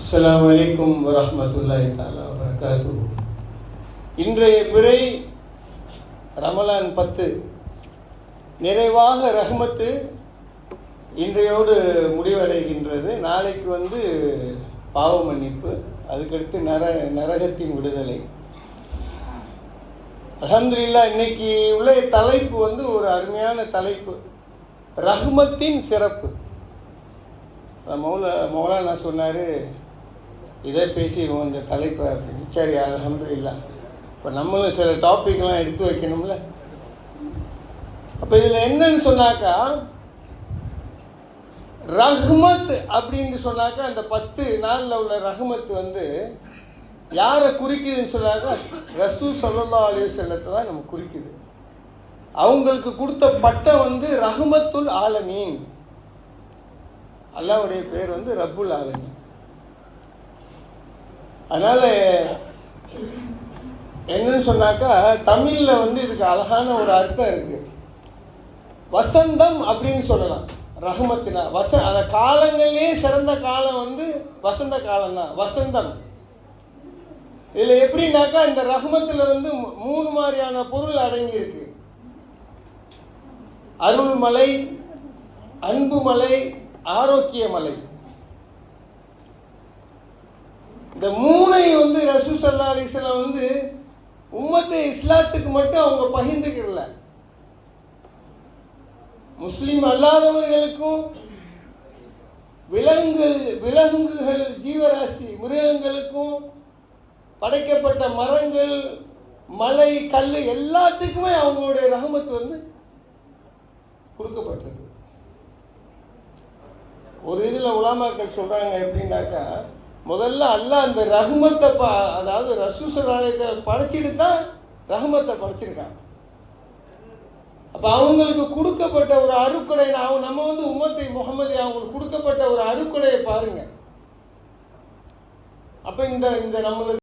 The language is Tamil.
அஸ்ஸலாமு அலைக்கும் வரஹ்மத்துல்லாஹி தஆலா வபரகாத்துஹு. இன்றைய பிறை ரமலான் 10 நிறைவாக ரஹ்மத்து இன்றையோடு முடிவடைகின்றது. நாளைக்கு பாவ மன்னிப்பு, அதுக்கடுத்து நரகத்தின் விடுதலை. அல்ஹம்துலில்லாஹ். இன்னைக்கு உள்ள தலைப்பு ஒரு அருமையான தலைப்பு, ரஹ்மத்தின் சிறப்பு. மௌலானா சொன்னார், இதை பேசிடுவோம் இந்த தலைப்பை அப்படின்னு. சரி, அல்ஹம்துலில்லாஹ். இப்போ நம்மளும் சில டாப்பிக்லாம் எடுத்து வைக்கணும்ல. அப்போ இதில் என்னன்னு சொன்னாக்கா, ரஹ்மத் அப்படின்னு சொன்னாக்கா, அந்த 10 நாளில் உள்ள ரஹ்மத் யாரை குறிக்குதுன்னு சொன்னாக்கா, ரசூல் ஸல்லல்லாஹு அலைஹி வஸல்லத்தை தான் நம்ம குறிக்குது. அவங்களுக்கு கொடுத்த பட்டம் ரஹ்மத்துல் ஆலமீன். அல்லாஹ்வுடைய பேர் ரப்புல் ஆலமீன். அதனால் என்னன்னு சொன்னாக்கா, தமிழில் இதுக்கு அழகான ஒரு அர்த்தம் இருக்குது. வசந்தம் அப்படின்னு சொல்லலாம். ரஹ்மத்தினா அந்த காலங்கள்லேயே சிறந்த காலம் வசந்த காலம்தான், வசந்தம். இதில் எப்படின்னாக்கா, இந்த ரஹ்மத்தில் 3 மாதிரியான பொருள் அடங்கியிருக்கு. அருள்மலை, அன்பு மலை, ஆரோக்கிய மலை. இந்த 3ஐயும் ரசூல் ஸல்லல்லாஹு அலைஹி வஸல்லம் உம்மத்தை இஸ்லாத்துக்கு மட்டும் அவங்க பகிர்ந்துக்கிடல, முஸ்லீம் அல்லாதவர்களுக்கும், விலங்குகள், ஜீவராசி, மிருகங்களுக்கும், படைக்கப்பட்ட மரங்கள், மலை, கல் எல்லாத்துக்குமே அவங்களுடைய ரஹ்மத் கொடுக்கப்பட்டது. ஒரு இதில் உலமாக்கள் சொல்கிறாங்க எப்படின்னாக்கா, முதல்ல அல்லாஹ் அந்த ரஹ்மத்தை அதாவது ரசூல் ஸல்லல்லாஹு அலைஹி வஸல்லம் படைச்சிட்டு தான் ரஹ்மத்தை படைச்சிருக்காங்க. அப்போ அவங்களுக்கு கொடுக்கப்பட்ட ஒரு அருக்கொடை, நம்ம உம்மத்தை முஹம்மதி அவங்களுக்கு கொடுக்கப்பட்ட ஒரு அருக்கொடையை பாருங்கள். அப்போ இந்த நம்மளுக்கு